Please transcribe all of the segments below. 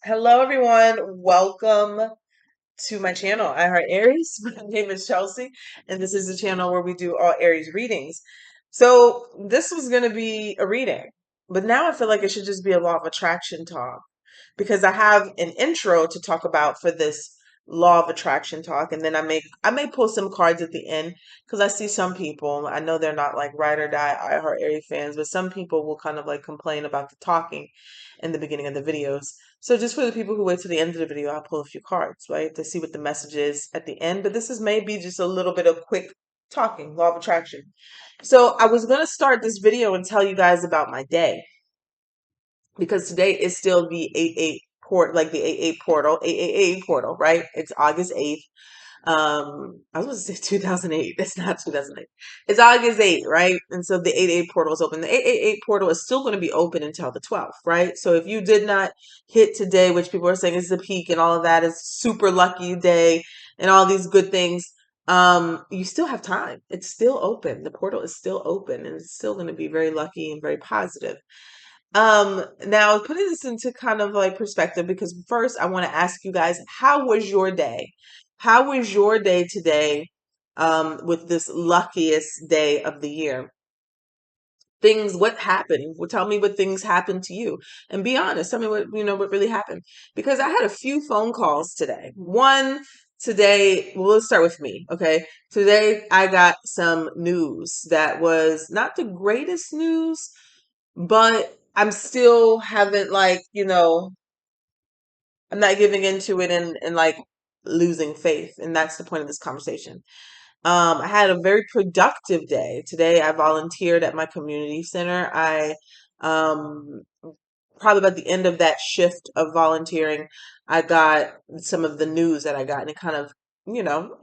Hello, everyone. Welcome to my channel. I heart Aries. My name is Chelsea, and this is the channel where we do all Aries readings. So, this was going to be a reading, but now I feel like it should just be a law of attraction talk because I have an intro to talk about for this law of attraction talk, and then I may pull some cards at the end because I see some people. I know they're not like ride or die I Heart Aries fans, but some people will kind of like complain about the talking in the beginning of the videos. So just for the people who wait to the end of the video, I'll pull a few cards, right, to see what the message is at the end. But this is maybe just a little bit of quick talking, law of attraction. So I was gonna start this video and tell you guys about my day because today is still the 8-8 like the 8-8 portal, 888 portal, right? It's August 8th. I was going to say 2008. That's not 2008. It's August 8th, right? And so the 8-8 portal is open. The 888 portal is still going to be open until the 12th, right? So if you did not hit today, which people are saying is the peak and all of that is super lucky day and all these good things, you still have time. It's still open. The portal is still open and it's still going to be very lucky and very positive. Now putting this into kind of like perspective, because first I want to ask you guys, how was your day? How was your day today, with this luckiest day of the year? Things, what happened? Well, tell me what things happened to you, and be honest. Tell me what what really happened. Because I had a few phone calls today. One today, well, let's start with me. Okay, today I got some news that was not the greatest news, but I'm still haven't like, I'm not giving into it and like losing faith. And that's the point of this conversation. I had a very productive day. Today I volunteered at my community center. I um probably about the end of that shift of volunteering, I got some of the news that I got, and it you know,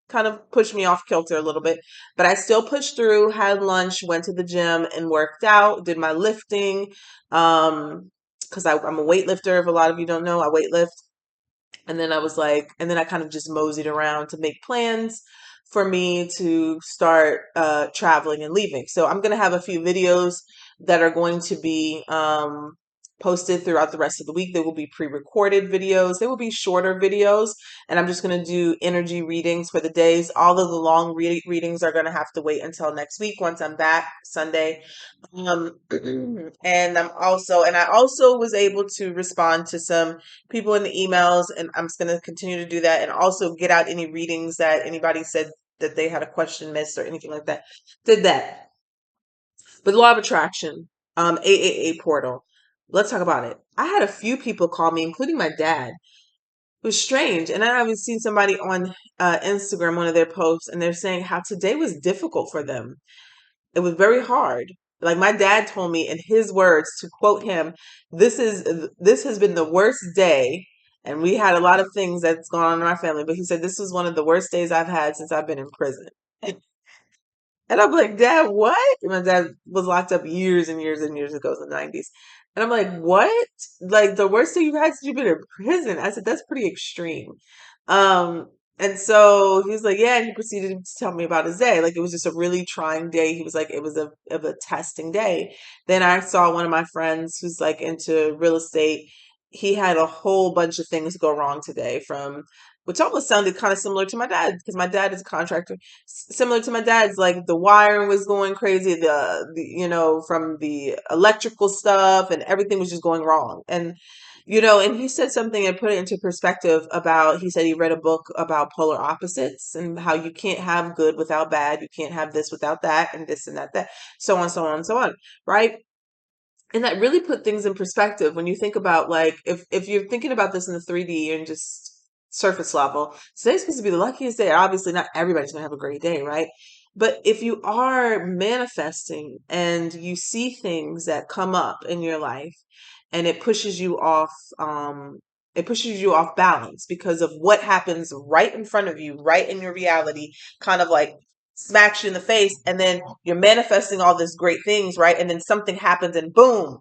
kind of pushed me off kilter a little bit. But I still pushed through, had lunch, went to the gym and worked out, did my lifting. Because I'm a weightlifter. If a lot of you don't know, I weightlift. And then I was like, and then I kind of just moseyed around to make plans for me to start traveling and leaving. So I'm going to have a few videos that are going to be posted throughout the rest of the week. They will be pre-recorded videos. They will be shorter videos. And I'm just going to do energy readings for the days. All of the long readings are going to have to wait until next week once I'm back Sunday. Um, and I also was able to respond to some people in the emails, and I'm just going to continue to do that and also get out any readings that anybody said that they had a question missed or anything like that. Did that. But law of attraction, 888 portal. Let's talk about it. I had a few people call me, including my dad. It was strange. And then I was seeing somebody on Instagram, one of their posts, and they're saying how today was difficult for them. It was very hard. Like my dad told me in his words, to quote him, this has been the worst day, and we had a lot of things that's gone on in our family, but he said this was one of the worst days I've had since I've been in prison. And I'm like, Dad, what? And my dad was locked up years and years and years ago in the 90s. And I'm like, what? Like the worst thing you've had since you've been in prison? I said, that's pretty extreme. And so he was like, yeah, and he proceeded to tell me about his day. Like it was just a really trying day. He was like, it was of a testing day. Then I saw one of my friends who's like into real estate. He had a whole bunch of things go wrong today, from which almost sounded kind of similar to my dad, because my dad is a contractor. Similar to my dad's, like the wiring was going crazy, from the electrical stuff, and everything was just going wrong. And he said something and put it into perspective about, he said he read a book about polar opposites and how you can't have good without bad, you can't have this without that, and this and that, so on, so on, so on, right? And that really put things in perspective when you think about, like, if you're thinking about this in the 3D and just surface level, today's supposed to be the luckiest day. Obviously, not everybody's going to have a great day, right? But if you are manifesting and you see things that come up in your life and it pushes you off balance because of what happens right in front of you, right in your reality, kind of like smacks you in the face, and then you're manifesting all these great things, right? And then something happens and boom,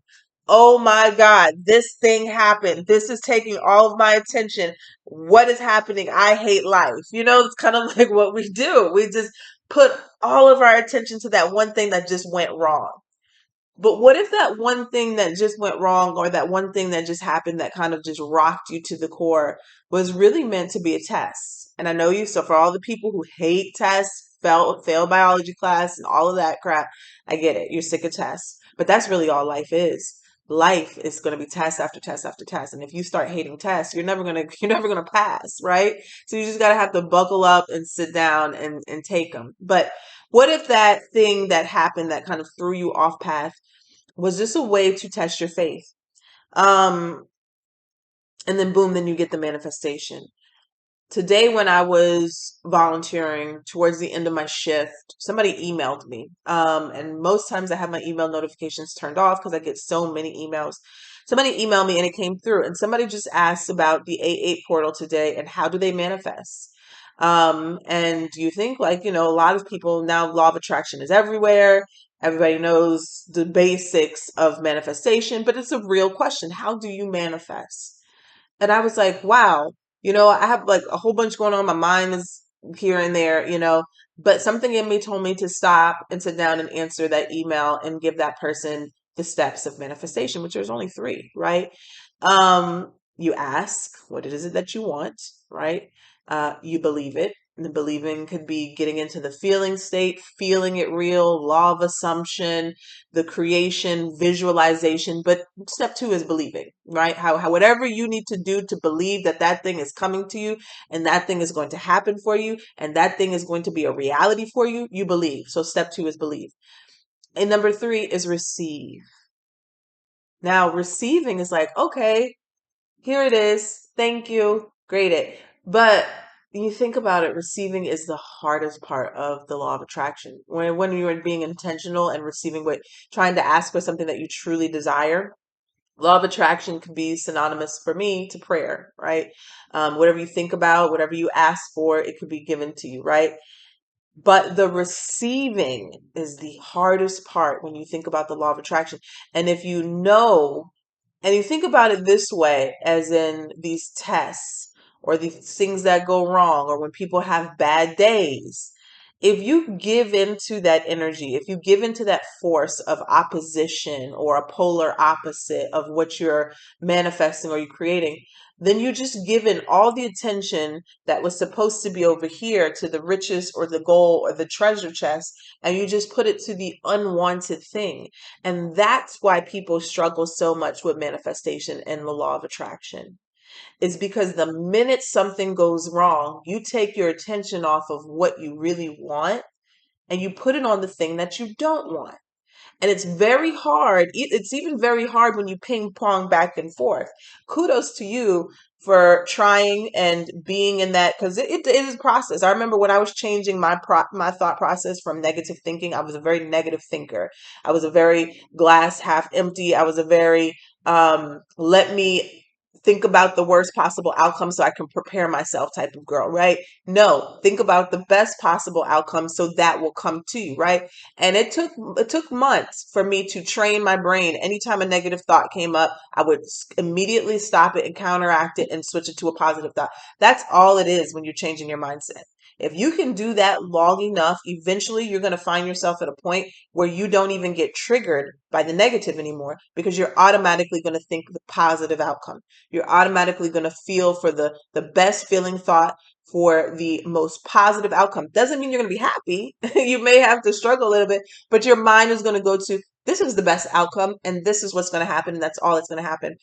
oh my God, this thing happened. This is taking all of my attention. What is happening? I hate life. It's kind of like what we do. We just put all of our attention to that one thing that just went wrong. But what if that one thing that just went wrong or that one thing that just happened that kind of just rocked you to the core was really meant to be a test? And I know you, so for all the people who hate tests, fail biology class and all of that crap, I get it. You're sick of tests. But that's really all life is. Life is going to be test after test after test. And if you start hating tests, you're never going to pass, right? So you just got to have to buckle up and sit down and take them. But what if that thing that happened that kind of threw you off path was just a way to test your faith? Um, and then boom, then you get the manifestation. Today, when I was volunteering towards the end of my shift, somebody emailed me. And most times I have my email notifications turned off because I get so many emails. Somebody emailed me and it came through, and somebody just asked about the A8 portal today and how do they manifest. And you think, like, a lot of people now, law of attraction is everywhere. Everybody knows the basics of manifestation, but it's a real question. How do you manifest? And I was like, wow, I have like a whole bunch going on. My mind is here and there, but something in me told me to stop and sit down and answer that email and give that person the steps of manifestation, which there's only three, right? You ask, what is it that you want, right? You believe it. And the believing could be getting into the feeling state, feeling it real, law of assumption, the creation, visualization. But step two is believing, right? How whatever you need to do to believe that that thing is coming to you and that thing is going to happen for you and that thing is going to be a reality for you, you believe. So step two is believe. And number three is receive. Now, receiving is like, okay, here it is. Thank you. Great it. But you think about it, receiving is the hardest part of the law of attraction. When you're being intentional and receiving trying to ask for something that you truly desire, law of attraction can be synonymous for me to prayer, right? Whatever you think about, whatever you ask for, it could be given to you, right? But the receiving is the hardest part when you think about the law of attraction. And if you know and you think about it this way, as in these tests or these things that go wrong, or when people have bad days, if you give into that energy, if you give into that force of opposition or a polar opposite of what you're manifesting or you're creating, then you just given all the attention that was supposed to be over here to the riches or the goal or the treasure chest, and you just put it to the unwanted thing. And that's why people struggle so much with manifestation and the law of attraction. Is because the minute something goes wrong, you take your attention off of what you really want and you put it on the thing that you don't want. And it's very hard. It's even very hard when you ping pong back and forth. Kudos to you for trying and being in that, because it is a process. I remember when I was changing my thought process from negative thinking. I was a very negative thinker. I was a very glass half empty. I was a very let me think about the worst possible outcome so I can prepare myself type of girl, right? No, think about the best possible outcome so that will come to you, right? And it took months for me to train my brain. Anytime a negative thought came up, I would immediately stop it and counteract it and switch it to a positive thought. That's all it is when you're changing your mindset. If you can do that long enough, eventually you're going to find yourself at a point where you don't even get triggered by the negative anymore because you're automatically going to think the positive outcome. You're automatically going to feel for the best feeling thought for the most positive outcome. Doesn't mean you're going to be happy. You may have to struggle a little bit, but your mind is going to go to, this is the best outcome and this is what's going to happen. And that's all that's going to happen.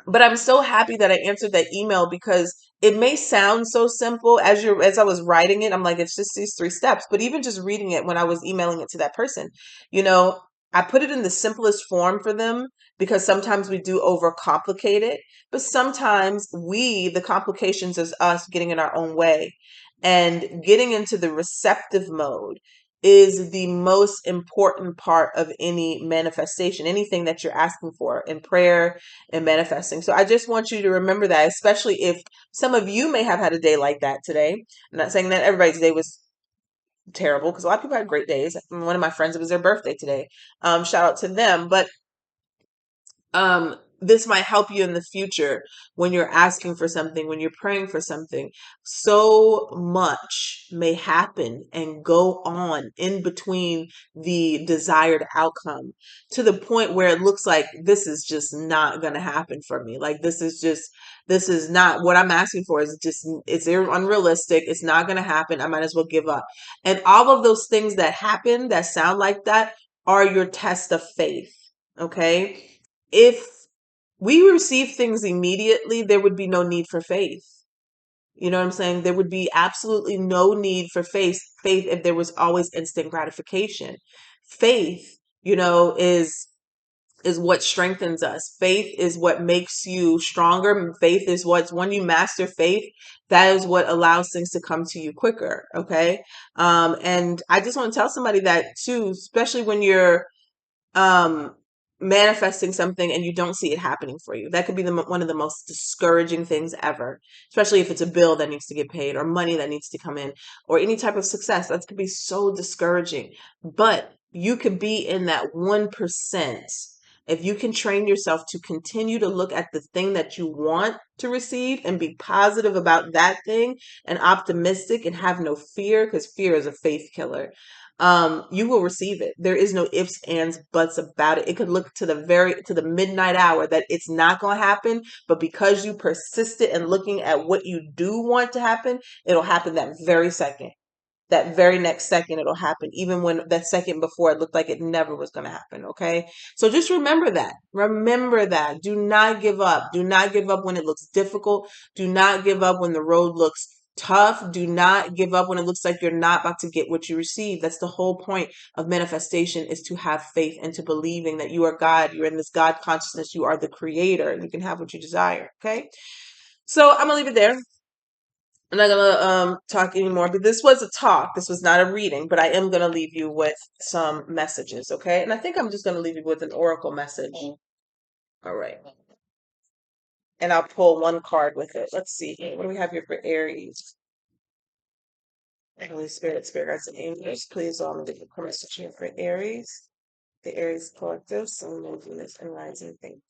But I'm so happy that I answered that email because it may sound so simple as I was writing it. I'm like, it's just these three steps. But even just reading it when I was emailing it to that person, you know, I put it in the simplest form for them because sometimes we do overcomplicate it. But sometimes the complications is us getting in our own way, and getting into the receptive mode is the most important part of any manifestation, anything that you're asking for in prayer and manifesting. So I just want you to remember that, especially if some of you may have had a day like that today. I'm not saying that everybody's day was terrible because a lot of people had great days. One of my friends, it was their birthday today. Shout out to them. But this might help you in the future when you're asking for something, when you're praying for something. So much may happen and go on in between the desired outcome, to the point where it looks like this is just not going to happen for me. Like this is not what I'm asking for. Is just, it's unrealistic. It's not going to happen. I might as well give up. And all of those things that happen that sound like that are your test of faith. Okay. If we receive things immediately, there would be no need for faith. You know what I'm saying? There would be absolutely no need for faith if there was always instant gratification. Faith, is what strengthens us. Faith is what makes you stronger. Faith is what's, when you master faith, that is what allows things to come to you quicker. Okay. And I just want to tell somebody that too, especially when you're um manifesting something and you don't see it happening for you. That could be one of the most discouraging things ever, especially if it's a bill that needs to get paid or money that needs to come in or any type of success. That could be so discouraging. But you could be in that 1% if you can train yourself to continue to look at the thing that you want to receive and be positive about that thing and optimistic and have no fear, because fear is a faith killer. You will receive it. There is no ifs, ands, buts about it. It could look to the midnight hour that it's not going to happen, but because you persisted in looking at what you do want to happen, it'll happen that very second. That very next second, it'll happen, even when that second before it looked like it never was going to happen. Okay. So just remember that. Remember that. Do not give up. Do not give up when it looks difficult. Do not give up when the road looks tough. Do not give up when it looks like you're not about to get what you receive. That's the whole point of manifestation, is to have faith and to believing that you are God. You're in this God consciousness. You are the creator and you can have what you desire. Okay. So I'm gonna leave it there. I'm not gonna talk anymore, but this was a talk. This was not a reading, but I am gonna leave you with some messages, okay? And I think I'm just gonna leave you with an oracle message. All right. And I'll pull one card with it. Let's see here. What do we have here for Aries? Holy Spirit, Spirit Guides and Angels, please all give a message here for Aries, the Aries Collective, Sun, Moon, Venus, and Rising. Thank you.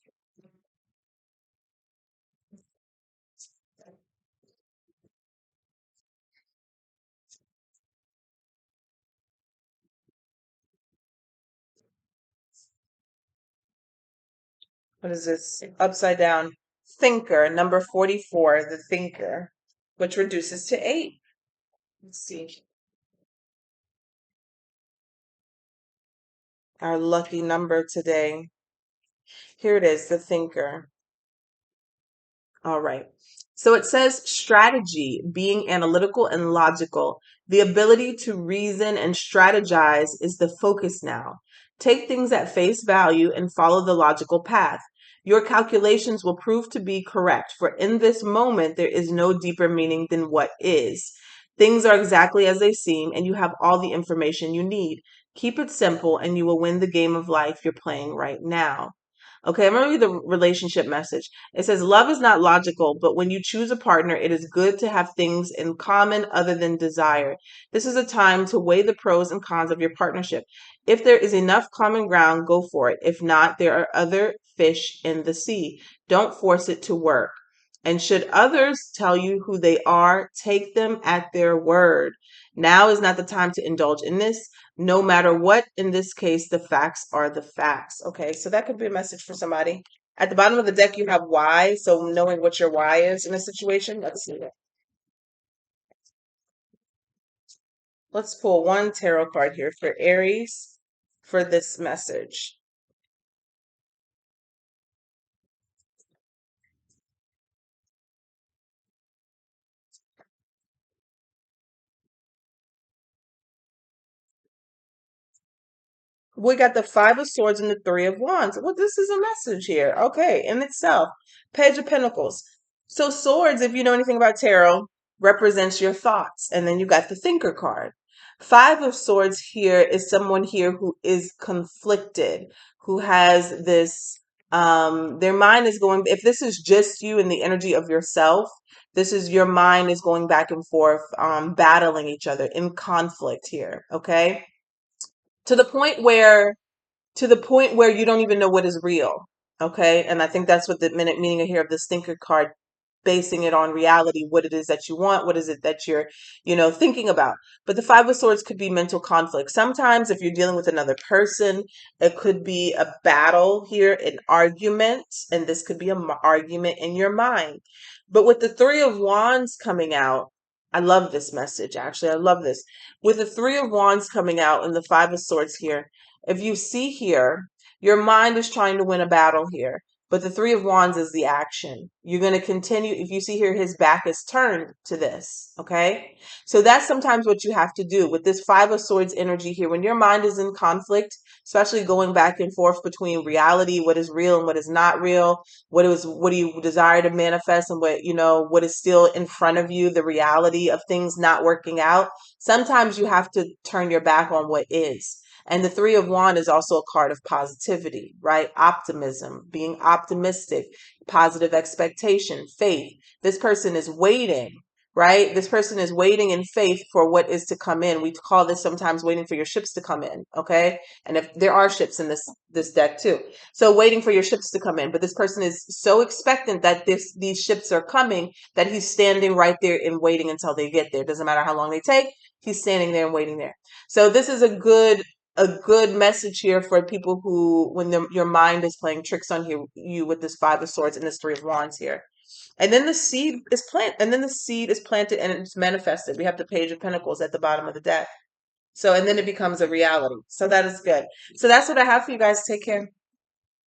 What is this? Upside down. Thinker, number 44, the Thinker, which reduces to 8. Let's see. Our lucky number today. Here it is, the Thinker. All right. So it says strategy, being analytical and logical. The ability to reason and strategize is the focus now. Take things at face value and follow the logical path. Your calculations will prove to be correct, for in this moment there is no deeper meaning than what is. Things are exactly as they seem, and you have all the information you need. Keep it simple, and you will win the game of life you're playing right now. Okay, I'm going to read the relationship message. It says, love is not logical, but when you choose a partner, it is good to have things in common other than desire. This is a time to weigh the pros and cons of your partnership. If there is enough common ground, go for it. If not, there are other fish in the sea. Don't force it to work. And should others tell you who they are, take them at their word. Now is not the time to indulge in this. No matter what, in this case, the facts are the facts. Okay, so that could be a message for somebody. At the bottom of the deck, you have why. So knowing what your why is in a situation. Let's see. Let's pull one tarot card here for Aries for this message. We got the Five of Swords and the Three of Wands. Well, this is a message here. Okay, in itself. Page of Pentacles. So swords, if you know anything about tarot, represents your thoughts. And then you got the Thinker card. Five of Swords here is someone here who is conflicted, who has this, their mind is going, if this is just you and the energy of yourself, this is your mind is going back and forth, battling each other in conflict here. Okay. To the point where you don't even know what is real. Okay. And I think that's what the meaning here of this thinker card, basing it on reality, what it is that you want, what is it that you're, thinking about. But the Five of Swords could be mental conflict. Sometimes if you're dealing with another person, it could be a battle here, an argument, and this could be an argument in your mind. But with the Three of Wands coming out, I love this message, actually. I love this. With the Three of Wands coming out and the Five of Swords here, if you see here, your mind is trying to win a battle here, but the Three of Wands is the action. You're going to continue. If you see here, his back is turned to this. Okay. So that's sometimes what you have to do with this Five of Swords energy here. When your mind is in conflict, especially going back and forth between reality, what is real and what is not real, what do you desire to manifest, and what is still in front of you, the reality of things not working out. Sometimes you have to turn your back on what is. And the Three of Wands is also a card of positivity, right? Optimism, being optimistic, positive expectation, faith. This person is waiting, right? This person is waiting in faith for what is to come in. We call this sometimes waiting for your ships to come in, okay? And if there are ships in this deck too. So waiting for your ships to come in, but this person is so expectant that these ships are coming that he's standing right there and waiting until they get there. Doesn't matter how long they take. He's standing there and waiting there. So this is a good message here for people who, when your mind is playing tricks on you with this Five of Swords and this Three of Wands here. And then the seed is planted and it's manifested. We have the Page of Pentacles at the bottom of the deck. So, and then it becomes a reality. So that is good. So that's what I have for you guys. Take care.